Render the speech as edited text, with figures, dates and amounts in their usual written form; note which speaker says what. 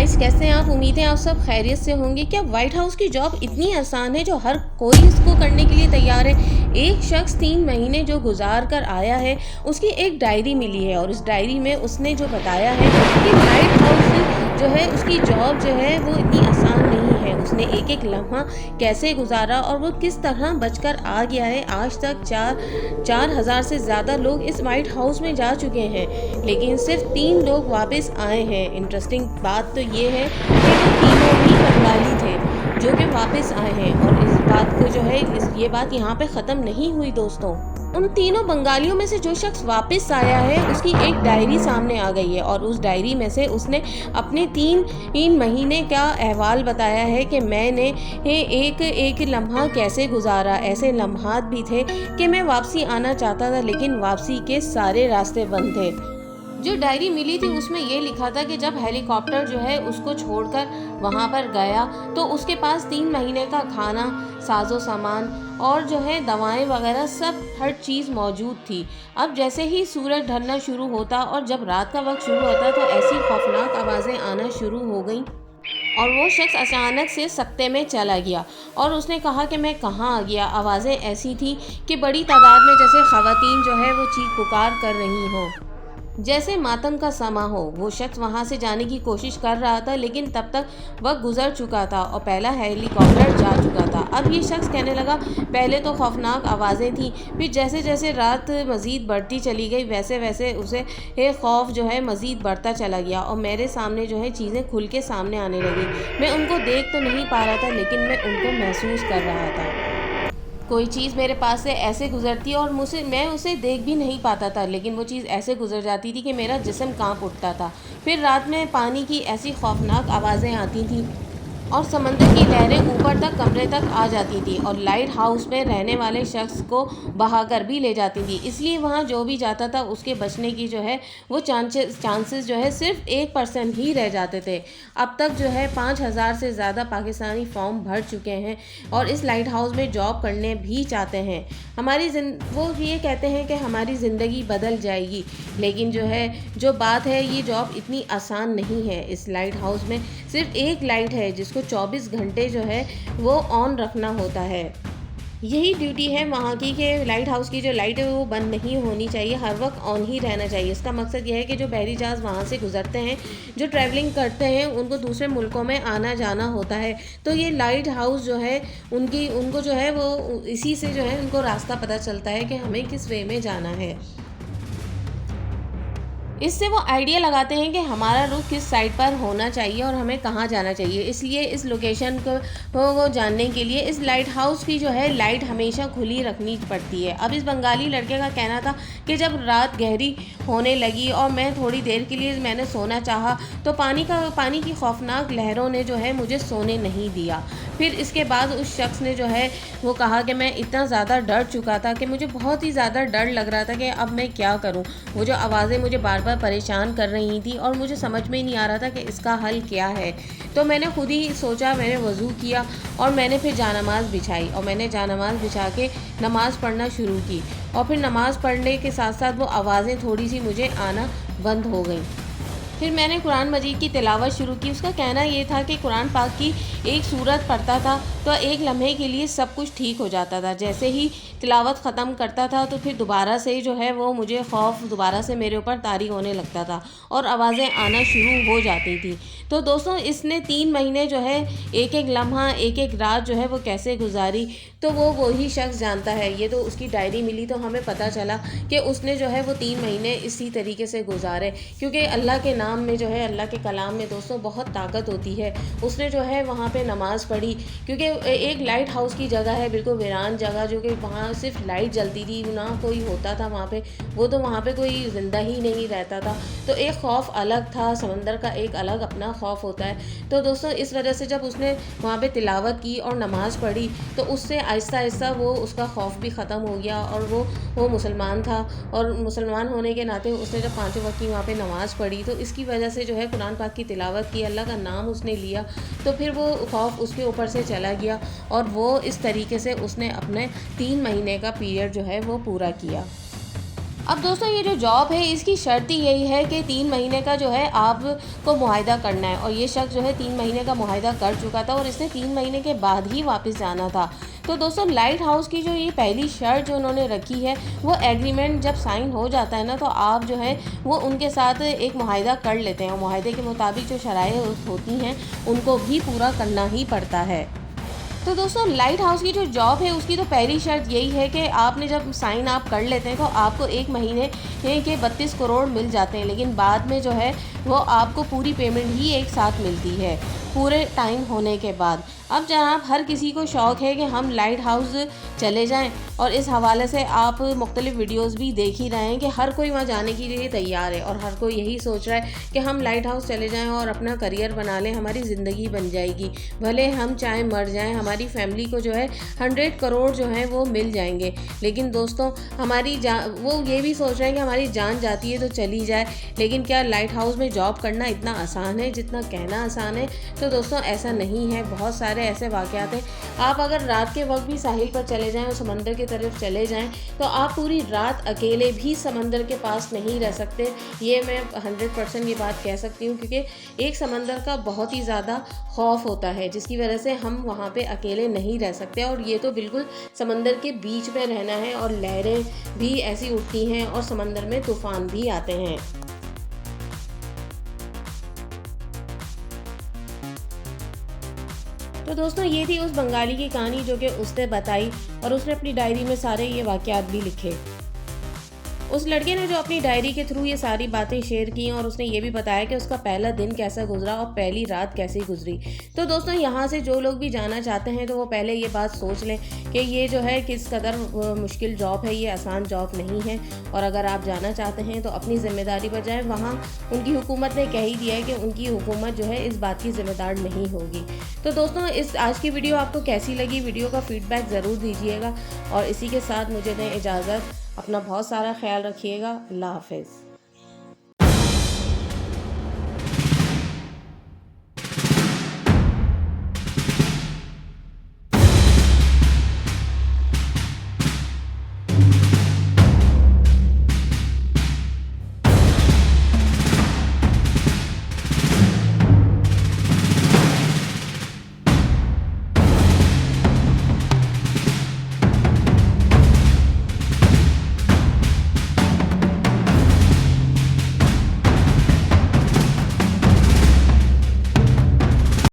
Speaker 1: Guys, कैसे हैं आप? उम्मीद है आप सब खैरियत से होंगे। क्या व्हाइट हाउस की जॉब इतनी आसान है जो हर कोई इसको करने के लिए तैयार है? एक शख्स 3 महीने जो गुजार कर आया है, उसकी एक डायरी मिली है और इस डायरी में उसने जो बताया है कि व्हाइट हाउस जो है उसकी जॉब जो है वो इतनी आसान नहीं है। उसने एक एक लम्हा कैसे गुजारा और वो किस तरह बचकर आ गया है। आज तक 4,000 से ज़्यादा लोग इस व्हाइट हाउस में जा चुके हैं, लेकिन सिर्फ 3 लोग वापस आए हैं। इंटरेस्टिंग बात तो ये है कि वो तीनों ही बंगाली थे जो कि वापस आए हैं और इस बात को जो है ये बात यहाँ पे ख़त्म नहीं हुई दोस्तों। उन तीनों बंगालियों में से जो शख्स वापस आया है उसकी एक डायरी सामने आ गई है और उस डायरी में से उसने अपने 3 महीने का अहवाल बताया है कि मैंने एक एक लम्हा कैसे गुजारा। ऐसे लम्हात भी थे कि मैं वापसी आना चाहता था लेकिन वापसी के सारे रास्ते बंद थे। जो डायरी मिली थी उसमें ये लिखा था कि जब हेलीकॉप्टर जो है उसको छोड़कर वहाँ पर गया तो उसके पास 3 महीने का खाना, साजो सामान और जो है दवाएं वगैरह सब हर चीज़ मौजूद थी। अब जैसे ही सूरज ढलना शुरू होता और जब रात का वक्त शुरू होता तो ऐसी खौफनाक आवाज़ें आना शुरू हो गईं और वो शख्स अचानक से सकते में चला गया और उसने कहा कि मैं कहाँ आ गया। आवाज़ें ऐसी थी कि बड़ी तादाद में जैसे ख़वातीन जो है वो चीख पुकार कर रही हों, जैसे मातम का समा हो। वो शख्स वहां से जाने की कोशिश कर रहा था लेकिन तब तक वक्त गुजर चुका था और पहला हेलीकॉप्टर जा चुका था। अब ये शख्स कहने लगा, पहले तो खौफनाक आवाज़ें थीं, फिर जैसे जैसे रात मज़ीद बढ़ती चली गई वैसे वैसे उसे खौफ जो है मज़ीद बढ़ता चला गया और मेरे सामने जो है चीज़ें खुल के सामने आने लगी। मैं उनको देख तो नहीं पा रहा था लेकिन मैं उनको महसूस कर रहा था। कोई चीज़ मेरे पास से ऐसे गुजरती और मैं उसे देख भी नहीं पाता था, लेकिन वो चीज़ ऐसे गुजर जाती थी कि मेरा जिस्म कांप उठता था। फिर रात में पानी की ऐसी खौफनाक आवाज़ें आती थीं और समंदर की लहरें ऊपर तक कमरे तक आ जाती थी और लाइट हाउस में रहने वाले शख्स को बहाकर भी ले जाती थी। इसलिए वहाँ जो भी जाता था उसके बचने की जो है वो चांसेस जो है सिर्फ 1% ही रह जाते थे। अब तक जो है 5,000 से ज़्यादा पाकिस्तानी फॉर्म भर चुके हैं और इस लाइट हाउस में जॉब करने भी चाहते हैं। वो ये कहते हैं कि हमारी ज़िंदगी बदल जाएगी, लेकिन जो है जो बात है ये जॉब इतनी आसान नहीं है। इस लाइट हाउस में सिर्फ एक लाइट है जिसको 24 घंटे जो है वो ऑन रखना होता है। यही ड्यूटी है वहाँ की कि लाइट हाउस की जो लाइट है वो बंद नहीं होनी चाहिए, हर वक्त ऑन ही रहना चाहिए। इसका मकसद यह है कि जो बहरी जहाज़ वहाँ से गुजरते हैं, जो ट्रैवलिंग करते हैं, उनको दूसरे मुल्कों में आना जाना होता है, तो ये लाइट हाउस जो है उनको जो है वो इसी से जो है उनको रास्ता पता चलता है कि हमें किस वे में जाना है। इससे वो आइडिया लगाते हैं कि हमारा रुख किस साइड पर होना चाहिए और हमें कहाँ जाना चाहिए। इसलिए इस लोकेशन को जानने के लिए इस लाइट हाउस की जो है लाइट हमेशा खुली रखनी पड़ती है। अब इस बंगाली लड़के का कहना था कि जब रात गहरी होने लगी और मैं थोड़ी देर के लिए मैंने सोना चाहा तो पानी की खौफनाक लहरों ने जो है मुझे सोने नहीं दिया। फिर इसके बाद उस शख्स ने जो है वो कहा कि मैं इतना ज़्यादा डर चुका था कि मुझे बहुत ही ज़्यादा डर लग रहा था कि अब मैं क्या करूं। वो जो आवाज़ें मुझे बार बार परेशान कर रही थी और मुझे समझ में ही नहीं आ रहा था कि इसका हल क्या है। तो मैंने खुद ही सोचा, मैंने वज़ू किया और मैंने फिर जानमाज़ बिछाई और मैंने जानमाज़ बिछा के नमाज़ पढ़ना शुरू की और फिर नमाज़ पढ़ने के साथ साथ वो आवाज़ें थोड़ी सी मुझे आना बंद हो गई। फिर मैंने कुरान मजीद की तिलावत शुरू की। उसका कहना ये था कि कुरान पाक की एक सूरत पढ़ता था तो एक लम्हे के लिए सब कुछ ठीक हो जाता था। जैसे ही तिलावत ख़त्म करता था तो फिर दोबारा से जो है वो मुझे खौफ दोबारा से मेरे ऊपर तारी होने लगता था और आवाज़ें आना शुरू हो जाती थी। तो दोस्तों, इसने 3 महीने जो है एक एक लम्हा एक एक रात जो है वो कैसे गुजारी तो वो ही शख्स जानता है। ये तो उसकी डायरी मिली तो हमें पता चला कि उसने जो है वो 3 महीने इसी तरीके से गुजारे, क्योंकि अल्लाह के नाम में जो है अल्लाह के कलाम में दोस्तों बहुत ताकत होती है। उसने जो है वहाँ पे नमाज़ पढ़ी, क्योंकि एक लाइट हाउस की जगह है, बिल्कुल वीरान जगह, जो कि वहाँ सिर्फ लाइट जलती थी, ना कोई होता था वहाँ पे। वो तो वहाँ पे कोई ज़िंदा ही नहीं रहता था। तो एक ख़ौफ अलग था, समंदर का एक अलग अपना ख़ौफ होता है। तो दोस्तों, इस वजह से जब उसने वहाँ पे तिलावत की और नमाज़ पढ़ी तो उससे आहिस्ता आहिस्ता वो उसका खौफ भी ख़त्म हो गया और वो मुसलमान था और मुसलमान होने के नाते उसने जब 5 वक्त की वहाँ पे नमाज़ पढ़ी तो इसकी वजह से जो है कुरान पाक की तिलावत की, अल्लाह का नाम उसने लिया, तो फिर वो खौफ उसके ऊपर से चला गया और वो इस तरीके से उसने अपने 3 महीने का पीरियड जो है वो पूरा किया। अब दोस्तों ये जो जॉब है इसकी शर्त ही यही है कि 3 महीने का जो है आपको मुआहिदा करना है, और ये शख्स जो है 3 महीने का मुआहिदा कर चुका था और इसने 3 महीने के बाद ही वापस जाना था। तो दोस्तों लाइट हाउस की जो ये पहली शर्त जो उन्होंने रखी है, वो एग्रीमेंट जब साइन हो जाता है ना, तो आप जो है वो उनके साथ एक मुआहिदा कर लेते हैं, और मुआहिदे के मुताबिक जो शराएँ होती हैं उनको भी पूरा करना ही पड़ता है। तो दोस्तों लाइट हाउस की जो जॉब है उसकी तो पहली शर्त यही है कि आपने जब साइन आप कर लेते हैं तो आपको 1 महीने के 32 करोड़ मिल जाते हैं, लेकिन बाद में जो है वो आपको पूरी पेमेंट ही एक साथ मिलती है पूरे टाइम होने के बाद। अब जनाब हर किसी को शौक़ है कि हम लाइट हाउस चले जाएं, और इस हवाले से आप मुख्तलिफ़ वीडियोस भी देख ही रहे हैं कि हर कोई वहाँ जाने के लिए तैयार है, और हर कोई यही सोच रहा है कि हम लाइट हाउस चले जाएं और अपना करियर बना लें, हमारी ज़िंदगी बन जाएगी, भले हम चाहे मर जाएं, हमारी फैमिली को जो है 100 करोड़ जो हैं वो मिल जाएंगे। लेकिन दोस्तों हमारी वो ये भी सोच रहे हैं कि हमारी जान जाती है तो चली जाए, लेकिन क्या लाइट हाउस में जॉब करना इतना आसान है जितना कहना आसान है? तो दोस्तों ऐसा नहीं है। बहुत सारे ऐसे वाक़यात हैं, आप अगर रात के वक्त भी साहिल पर चले जाएं और समंदर की तरफ चले जाएं तो आप पूरी रात अकेले भी समंदर के पास नहीं रह सकते। ये मैं 100% ये बात कह सकती हूँ, क्योंकि एक समंदर का बहुत ही ज़्यादा खौफ होता है, जिसकी वजह से हम वहाँ पे अकेले नहीं रह सकते। और ये तो बिल्कुल समंदर के बीच में रहना है, और लहरें भी ऐसी उठती हैं और समंदर में तूफ़ान भी आते हैं। तो दोस्तों ये थी उस बंगाली की कहानी जो कि उसने बताई, और उसने अपनी डायरी में सारे ये वाक़यात भी लिखे। उस लड़के ने जो अपनी डायरी के थ्रू ये सारी बातें शेयर की, और उसने ये भी बताया कि उसका पहला दिन कैसा गुजरा और पहली रात कैसी गुजरी। तो दोस्तों यहाँ से जो लोग भी जाना चाहते हैं तो वो पहले ये बात सोच लें कि ये जो है किस कदर मुश्किल जॉब है, ये आसान जॉब नहीं है। और अगर आप जाना चाहते हैं तो अपनी ज़िम्मेदारी पर जाएँ। वहाँ उनकी हुकूमत ने कह ही दिया है कि उनकी हुकूमत जो है इस बात की ज़िम्मेदार नहीं होगी। तो दोस्तों इस आज की वीडियो आपको कैसी लगी? वीडियो का फीडबैक ज़रूर दीजिएगा, और इसी के साथ मुझे दें इजाज़त। अपना बहुत सारा ख्याल रखिएगा। अल्लाह हाफ़िज़।